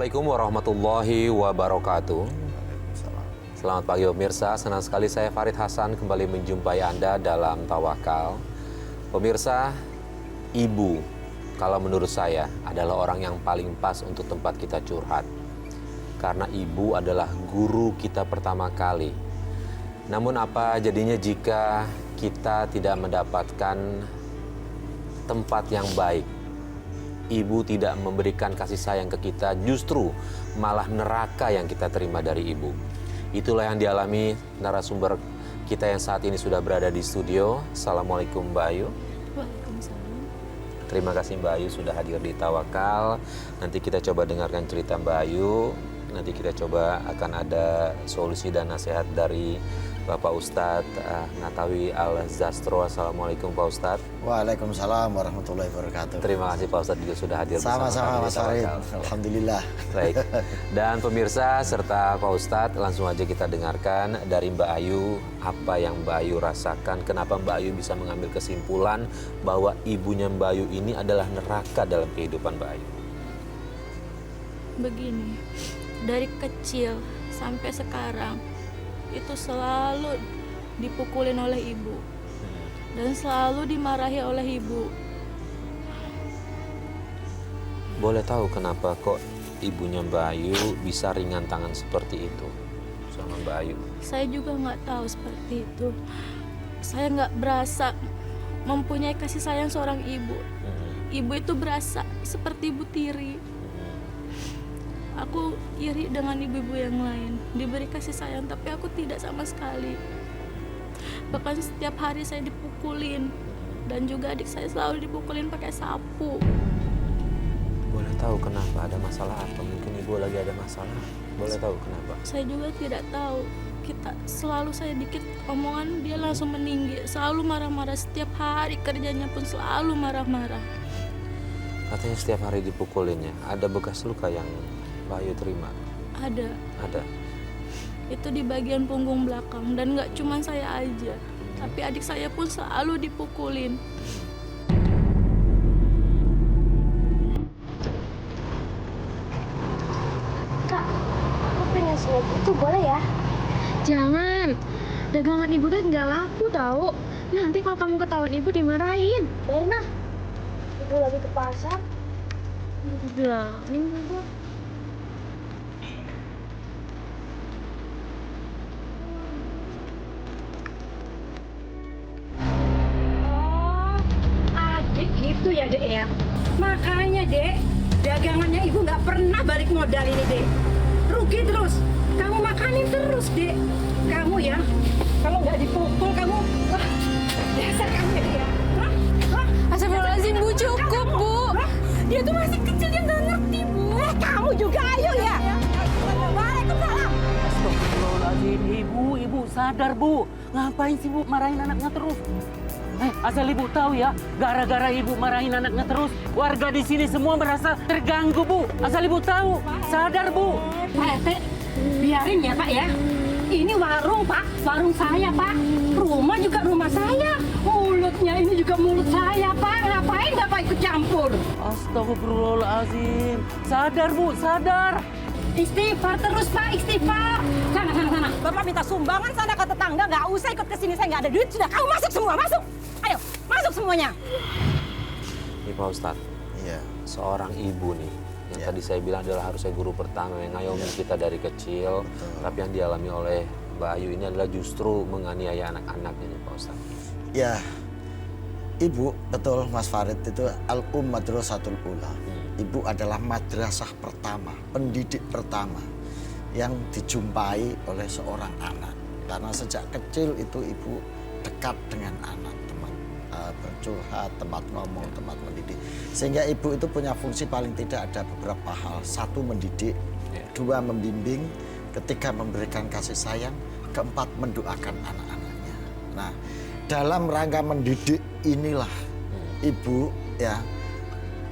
Assalamualaikum warahmatullahi wabarakatuh. Selamat pagi pemirsa, senang sekali saya Farid Hasan kembali menjumpai Anda dalam Tawakal. Pemirsa, ibu kalau menurut saya adalah orang yang paling pas untuk tempat kita curhat. Karena ibu adalah guru kita pertama kali. Namun apa jadinya jika kita tidak mendapatkan tempat yang baik? Ibu tidak memberikan kasih sayang ke kita, justru malah neraka yang kita terima dari ibu. Itulah yang dialami narasumber kita yang saat ini sudah berada di studio. Assalamualaikum Mbak Ayu. Waalaikumsalam. Terima kasih Mbak Ayu sudah hadir di Tawakal. Nanti kita coba dengarkan cerita Mbak Ayu. Nanti kita coba akan ada solusi dan nasihat dari Bapak Ustadz Natawi Al-Zastro. Assalamualaikum Pak Ustadz. Waalaikumsalam warahmatullahi wabarakatuh. Terima kasih Pak Ustadz juga sudah hadir bersama Sama-sama kami di Mas Farid. Tawakal. Alhamdulillah. Baik. Dan pemirsa serta Pak Ustadz, langsung aja kita dengarkan dari Mbak Ayu apa yang Mbak Ayu rasakan, kenapa Mbak Ayu bisa mengambil kesimpulan bahwa ibunya Mbak Ayu ini adalah neraka dalam kehidupan Mbak Ayu. Begini, dari kecil sampai sekarang itu selalu dipukulin oleh ibu dan selalu dimarahi oleh ibu. Boleh tahu kenapa kok ibunya Mbak Ayu bisa ringan tangan seperti itu sama Mbak Ayu? Saya juga nggak tahu seperti itu. Saya nggak berasa mempunyai kasih sayang seorang ibu. Ibu itu berasa seperti ibu tiri. Aku iri dengan ibu-ibu yang lain, diberi kasih sayang, tapi aku tidak sama sekali. Bahkan setiap hari saya dipukulin, dan juga adik saya selalu dipukulin pakai sapu. Boleh tahu kenapa, ada masalah apa? Mungkin ibu lagi ada masalah. Boleh tahu kenapa? Saya juga tidak tahu. Selalu saya dikit omongan dia langsung meninggi, selalu marah-marah, setiap hari kerjanya pun selalu marah-marah. Katanya setiap hari dipukulinnya. Ada bekas luka yang Mbak Ayu terima? Ada. Ada. Itu di bagian punggung belakang, dan nggak cuma saya aja, tapi adik saya pun selalu dipukulin. Kak, aku pengen snack itu boleh ya? Jangan, dagangan ibu kan nggak laku tahu. Nanti kalau kamu ketahuan ibu dimarahin. Berna, ibu lagi ke pasar. Bilangin ibu. Adik gitu ya dek ya. Makanya dek, dagangannya ibu nggak pernah balik modal ini dek. Rugi terus. Kamu makanin terus dek. Kamu ya, kalau nggak dipukul kamu, wah, dasar kamu ya dek ya. Astagfirullahaladzim, Bu, cukup, Bu. Dia tuh masih kecil, dia nggak ngerti bu. Kamu juga ayo ya. Waalaikumsalam. Astagfirullahaladzim, ibu sadar bu. Ngapain sih bu marahin anaknya terus? Asal ibu tahu ya, gara-gara ibu marahin anaknya terus, warga di sini semua merasa terganggu bu. Asal ibu tahu, sadar bu. Pak RT, biarin ya Pak ya. Ini warung Pak, warung saya Pak. Rumah juga rumah saya. Mulutnya ini juga mulut saya Pak. Ngapain Bapak ikut campur? Astagfirullahaladzim. Sadar bu, sadar. Istighfar terus Pak, istighfar. Sana. Bapak minta sumbangan sana ke tetangga, nggak usah ikut ke sini, saya nggak ada duit. Sudah, kamu masuk semua, masuk. Ayo, masuk semuanya. Ini Pak Ustadz, Iya. seorang ibu nih, yang tadi saya bilang adalah harusnya guru pertama yang ngayomi kita dari kecil, tapi yang dialami oleh Mbak Ayu ini adalah justru menganiaya anak-anaknya nih Pak Ustadz. Ya, ibu betul Mas Farid itu Madrasatul Ula. Ibu adalah madrasah pertama, pendidik pertama yang dijumpai oleh seorang anak. Karena sejak kecil itu ibu dekat dengan anak, teman bercurhat, tempat ngomong, tempat mendidik. Sehingga ibu itu punya fungsi paling tidak ada beberapa hal. Satu, mendidik. Dua, membimbing. Ketiga, memberikan kasih sayang. Keempat, mendoakan anak-anaknya. Nah, dalam rangka mendidik inilah ibu ya,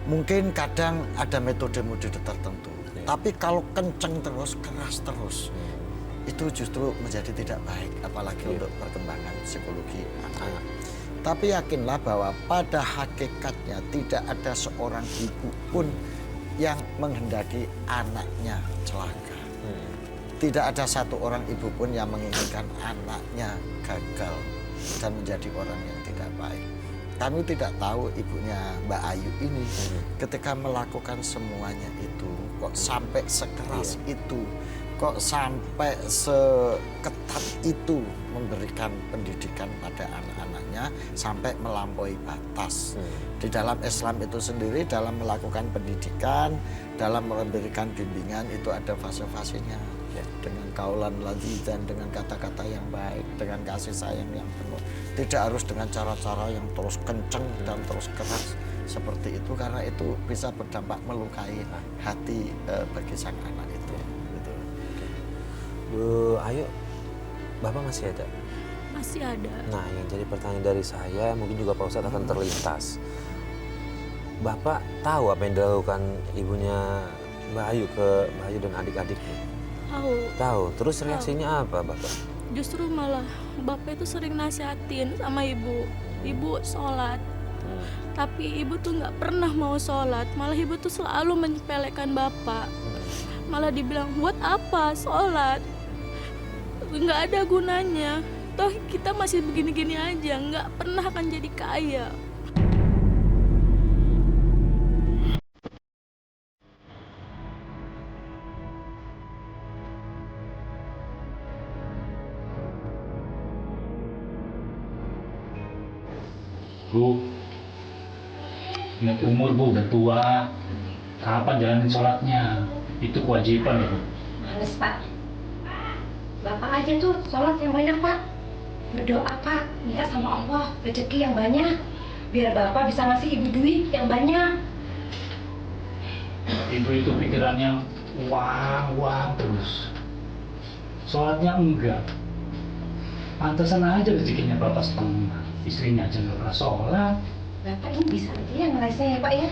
mungkin kadang ada metode-metode tertentu. Tapi kalau kenceng terus, keras terus, itu justru menjadi tidak baik, apalagi untuk perkembangan psikologi anak. Tapi yakinlah bahwa pada hakikatnya tidak ada seorang ibu pun yang menghendaki anaknya celaka. Tidak ada satu orang ibu pun yang menginginkan anaknya gagal dan menjadi orang yang tidak baik. Kami tidak tahu ibunya Mbak Ayu ini ketika melakukan semuanya itu kok sampai sekeras itu, kok sampai seketat itu memberikan pendidikan pada anak-anaknya sampai melampaui batas. Di dalam Islam itu sendiri dalam melakukan pendidikan, dalam memberikan bimbingan itu ada fase-fasenya. Dengan kaulan ladzizan, dengan kata-kata yang baik, dengan kasih sayang yang penuh. Tidak harus dengan cara-cara yang terus kenceng dan terus keras seperti itu, karena itu bisa berdampak melukai hati bagi sang anak itu. Gitu. Bu Ayu, Bapak masih ada? Masih ada. Nah, yang jadi pertanyaan dari saya, mungkin juga Pak Ustadz akan terlintas. Bapak tahu apa yang dilakukan ibunya Mbak Ayu ke Mbak Ayu dan adik-adiknya? Tahu. Terus reaksinya apa, Bapak? Justru malah Bapak itu sering nasihatin sama ibu. Ibu sholat. Tapi ibu tuh nggak pernah mau sholat. Malah ibu tuh selalu menyepelekan Bapak. Malah dibilang, buat apa sholat? Nggak ada gunanya. Toh kita masih begini-gini aja. Nggak pernah akan jadi kaya. Bu, ingat umur Bu, udah tua. Kapan jalanin sholatnya? Itu kewajiban ya Bu. Males Pak. Bapak aja tuh sholat yang banyak Pak. Berdoa Pak, minta sama Allah rezeki yang banyak. Biar Bapak bisa ngasih ibu duit yang banyak. Ibu itu pikirannya uang terus. Sholatnya enggak. Pantesan aja rezekinya Bapak setengah. Istrinya aja nggak pernah sholat. Bapak ini bisa aja yang ngerasa ya Pak ya.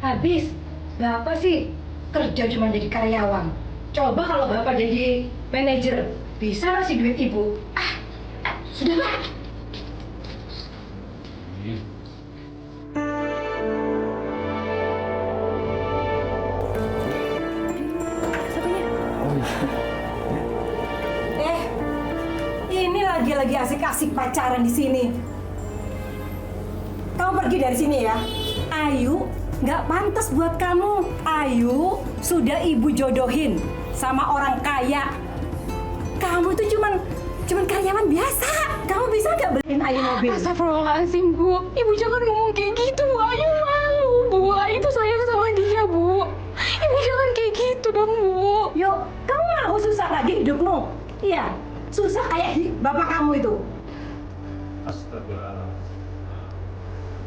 Habis, Bapak sih kerja cuma jadi karyawan. Coba kalau Bapak jadi manajer, bisa ngasih duit ibu. Sudah Pak. Ini lagi asik-asik pacaran di sini. Kamu pergi dari sini ya. Ayu nggak pantas buat kamu. Ayu sudah ibu jodohin sama orang kaya. Kamu tuh cuman karyawan biasa. Kamu bisa nggak beliin Ayu mobil? Astagfirullahaladzim, Bu. Ibu jangan ngomong kayak gitu. Ayu malu, Bu. Ayu tuh sayang sama dia, Bu. Ibu jangan kayak gitu dong, Bu. Yuk, kamu mau susah lagi hidupmu? Iya, susah kayak bapak kamu itu. Astaga.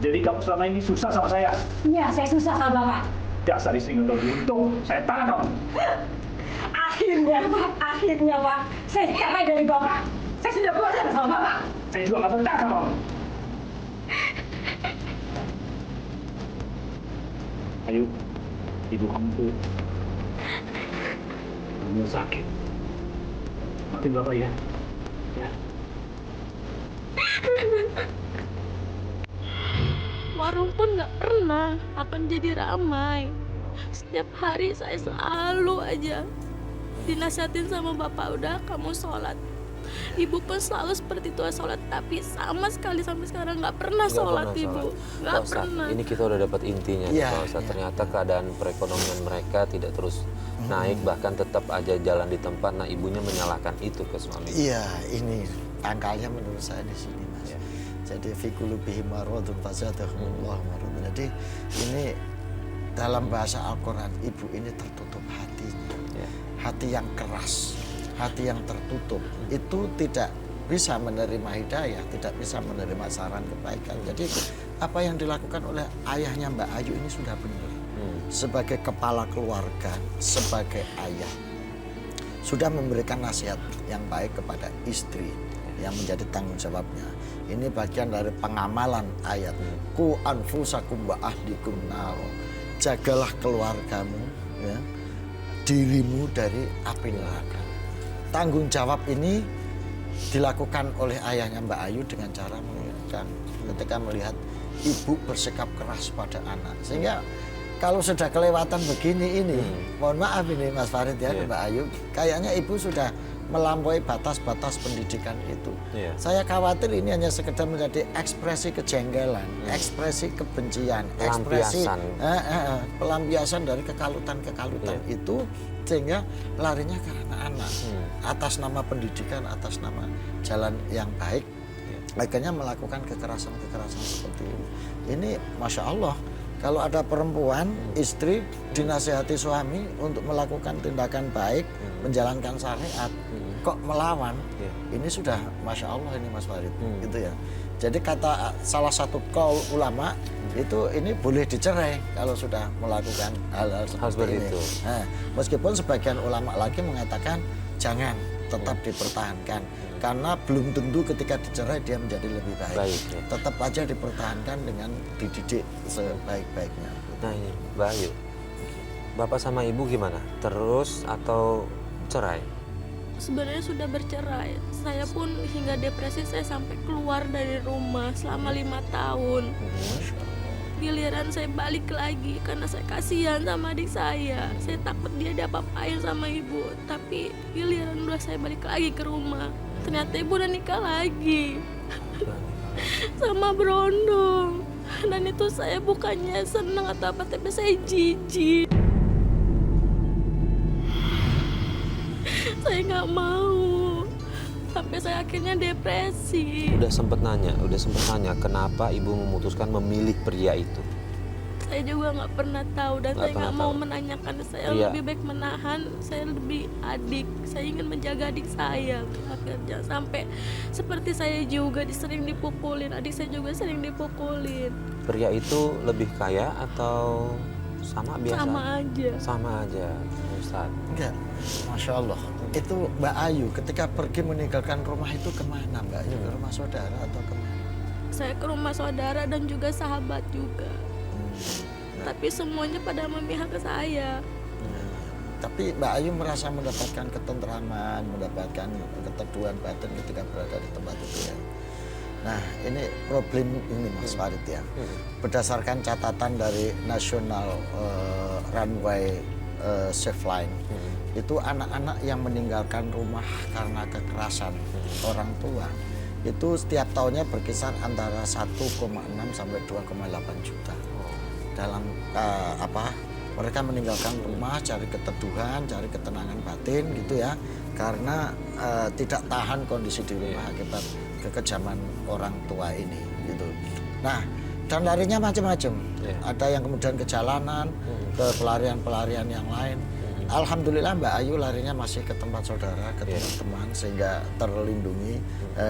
Jadi kamu selama ini susah sama saya? Iya, saya susah sama bapak. Dasar istri nggak tahu diuntung, saya tanam. Akhirnya Pak, saya cerai dari bapak. Saya sudah bosan sama bapak. Saya juga nggak betah kamu. Ayo, ibu kamu tuh kamu sakit. Maafin bapak ya. Ya. Warung pun nggak pernah akan jadi ramai. Setiap hari saya selalu aja dinasihatin sama bapak, udah kamu sholat. Ibu pun selalu seperti itu sholat, tapi sama sekali sampai sekarang nggak pernah sholat ibu, nggak pernah. Ini kita udah dapat intinya nih, Pak Ustadz. Ternyata keadaan perekonomian mereka tidak terus naik, bahkan tetap aja jalan di tempat. Nah, ibunya menyalahkan itu ke suami. Iya, ini pangkalnya menurut saya di sini, Mas. Jadi fi qulubihim maradun fazadahumullahu maradan. Jadi ini dalam bahasa Al-Quran, ibu ini tertutup hatinya. Hati yang keras, hati yang tertutup, itu tidak bisa menerima hidayah, tidak bisa menerima saran kebaikan. Jadi apa yang dilakukan oleh ayahnya Mbak Ayu ini sudah benar. Sebagai kepala keluarga, sebagai ayah, sudah memberikan nasihat yang baik kepada istri yang menjadi tanggung jawabnya. Ini bagian dari pengamalan ayat ku anfusakum wa ahlikum naro. Jagalah keluargamu, ya, dirimu dari api neraka. Tanggung jawab ini dilakukan oleh ayahnya Mbak Ayu dengan cara mengingatkan ketika melihat ibu bersikap keras pada anak. Sehingga kalau sudah kelewatan begini ini, mohon maaf ini Mas Farid ya, Mbak Ayu, kayaknya ibu sudah melampaui batas-batas pendidikan itu. Saya khawatir ini hanya sekedar menjadi ekspresi kejengkelan, ekspresi kebencian, ekspresi pelampiasan dari kekalutan-kekalutan itu, sehingga larinya ke anak-anak atas nama pendidikan, atas nama jalan yang baik, akhirnya melakukan kekerasan-kekerasan seperti ini. Ini Masya Allah, kalau ada perempuan, istri dinasihati suami untuk melakukan tindakan baik, menjalankan syariat, kok melawan, ini sudah Masya Allah ini Mas Farid, gitu ya. Jadi kata salah satu kaul ulama, itu ini boleh dicerai kalau sudah melakukan hal-hal seperti ini. itu. Nah, meskipun sebagian ulama lagi mengatakan jangan, tetap dipertahankan. Karena belum tentu ketika dicerai dia menjadi lebih baik. Tetap aja dipertahankan dengan dididik sebaik-baiknya. Nah ini Mbak Ayu, Bapak sama Ibu gimana? Terus atau cerai? Sebenarnya sudah bercerai. Saya pun hingga depresi, saya sampai keluar dari rumah selama 5 tahun. Giliran saya balik lagi karena saya kasihan sama adik saya. Saya takut dia diapa-apain sama ibu. Tapi giliran udah saya balik lagi ke rumah, ternyata ibu udah nikah lagi sama berondong. Dan itu saya bukannya senang atau apa, tapi saya jijik. Saya nggak mau, sampai saya akhirnya depresi. Udah sempet nanya kenapa Ibu memutuskan memilih pria itu? Saya juga nggak pernah tahu dan saya nggak mau menanyakan. Saya lebih baik menahan. Saya lebih adik. Saya ingin menjaga adik saya. Akhirnya sampai seperti saya juga sering dipukulin. Adik saya juga sering dipukulin. Pria itu lebih kaya atau sama biasa? Sama aja. Sama aja, Ustaz. Enggak, Masya Allah. Itu Mbak Ayu ketika pergi meninggalkan rumah itu kemana Mbak Ayu? Ke rumah saudara atau kemana? Saya ke rumah saudara dan juga sahabat juga. Tapi semuanya pada memihak ke saya. Tapi Mbak Ayu merasa mendapatkan ketentraman, mendapatkan keteduhan batin ketika berada di tempat itu ya. Nah ini problem ini Mas Farid ya. Berdasarkan catatan dari National Runway Safe Line, itu anak-anak yang meninggalkan rumah karena kekerasan orang tua itu setiap tahunnya berkisar antara 1,6 sampai 2,8 juta. Dalam mereka meninggalkan rumah, cari keteduhan, cari ketenangan batin gitu ya, karena tidak tahan kondisi di rumah akibat kekejaman orang tua ini gitu. Nah, dan larinya macam-macam. Ada yang kemudian ke jalanan, ke pelarian-pelarian yang lain. Alhamdulillah Mbak Ayu larinya masih ke tempat saudara, ke teman-teman sehingga terlindungi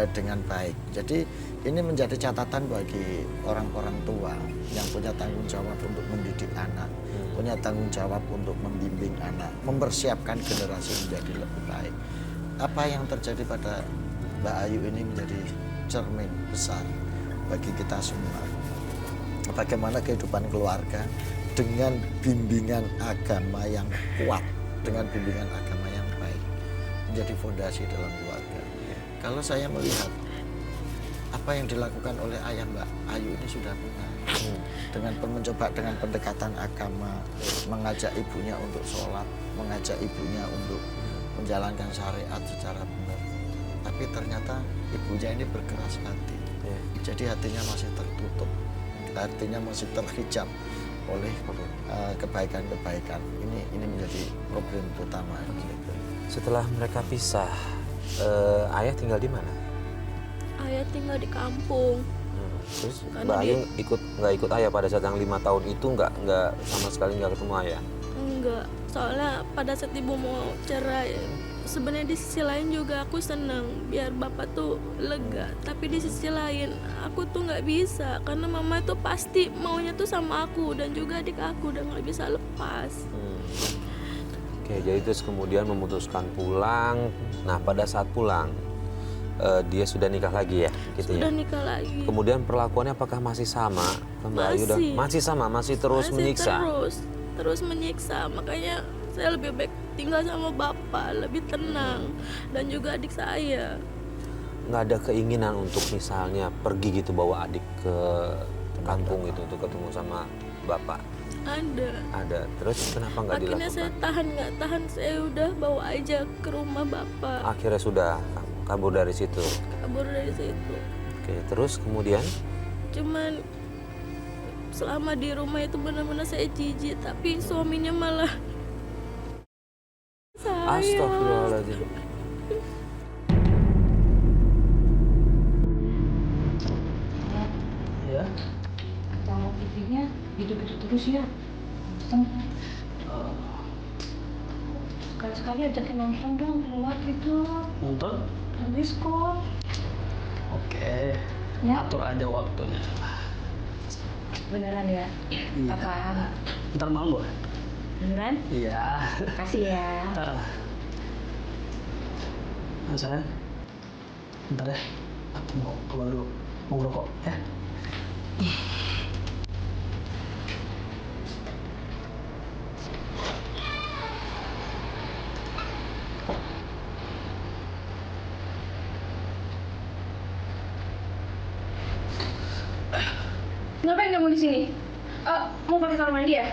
dengan baik. Jadi ini menjadi catatan bagi orang-orang tua yang punya tanggung jawab untuk mendidik anak, punya tanggung jawab untuk membimbing anak, mempersiapkan generasi menjadi lebih baik. Apa yang terjadi pada Mbak Ayu ini menjadi cermin besar bagi kita semua. Bagaimana kehidupan keluarga dengan bimbingan agama yang kuat, dengan bimbingan agama yang baik, menjadi fondasi dalam keluarga. Kalau saya melihat apa yang dilakukan oleh ayah Mbak Ayu ini sudah benar. Dengan mencoba dengan pendekatan agama, mengajak ibunya untuk sholat, mengajak ibunya untuk menjalankan syariat secara benar. Tapi ternyata ibunya ini berkeras hati. Jadi hatinya masih tertutup, hatinya masih terhijab oleh kebaikan-kebaikan. Ini menjadi problem utama. Setelah mereka pisah, ayah tinggal di mana? Ayah tinggal di kampung. Terus Karena Mbak Ayu nggak ikut ayah pada saat yang 5 tahun itu, nggak sama sekali nggak ketemu ayah? Enggak, soalnya pada saat ibu mau cerai, sebenarnya di sisi lain juga aku senang biar bapak tuh lega. Tapi di sisi lain aku tuh nggak bisa karena mama tuh pasti maunya tuh sama aku dan juga adik aku udah nggak bisa lepas. Oke, jadi terus kemudian memutuskan pulang. Nah pada saat pulang dia sudah nikah lagi ya, gitu Sudah ya. nikah lagi. Kemudian perlakuannya apakah masih sama ke Mbak Ayu? Masih sama, masih terus menyiksa. Terus menyiksa. Makanya saya lebih baik tinggal sama bapak, lebih tenang, dan juga adik saya. Nggak ada keinginan untuk misalnya pergi gitu bawa adik ke kampung gitu untuk ketemu sama bapak? Ada. Ada. Terus kenapa nggak Akhirnya saya dilakukan? nggak tahan, saya udah bawa aja ke rumah bapak. Akhirnya sudah kabur dari situ. Kabur dari situ. Oke, terus kemudian? Cuman selama di rumah itu benar-benar saya jijik, tapi suaminya malah Astagfirullahaladzim. Ya. Kalau TV-nya gitu-gitu terus ya. Sekali-sekali ajakin nonton dong, keluar gitu. Nonton? Diskon. Oke. Ya. Atur aja waktunya. Beneran ya? Iya. Apaan? Ntar malam boleh? Beneran? Iya. Makasih ya. Nah, sayang. Bentar ya. Aku mau keluar dulu. Mau ngerokok ya. Ngapain kamu di sini? Mau pakai kamar mandi ya?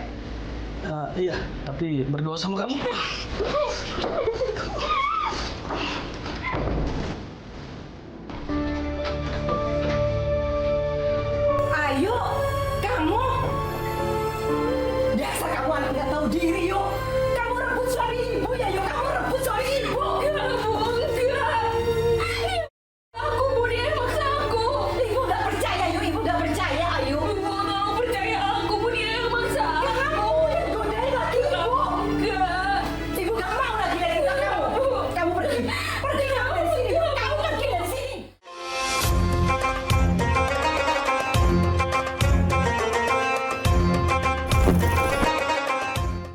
Iya, tapi berdua sama kamu. Ayo, kamu. Dasar kamu anak nggak tahu diri, yuk. Kamu rebut suami ibu ya, yuk. Kamu rebut suami ibu. Enggak. Aku, Bu, dia maksa aku. Ibu nggak percaya, yuk. Ibu nggak percaya, ayo. Ibu nggak percaya aku, Bu, dia yang maksa aku. Kamu yang godain laki ibu. Enggak. Ibu nggak mau lagi dari kamu. Kamu pergi. Pergi kamu dari sini. Kamu pergi dari sini.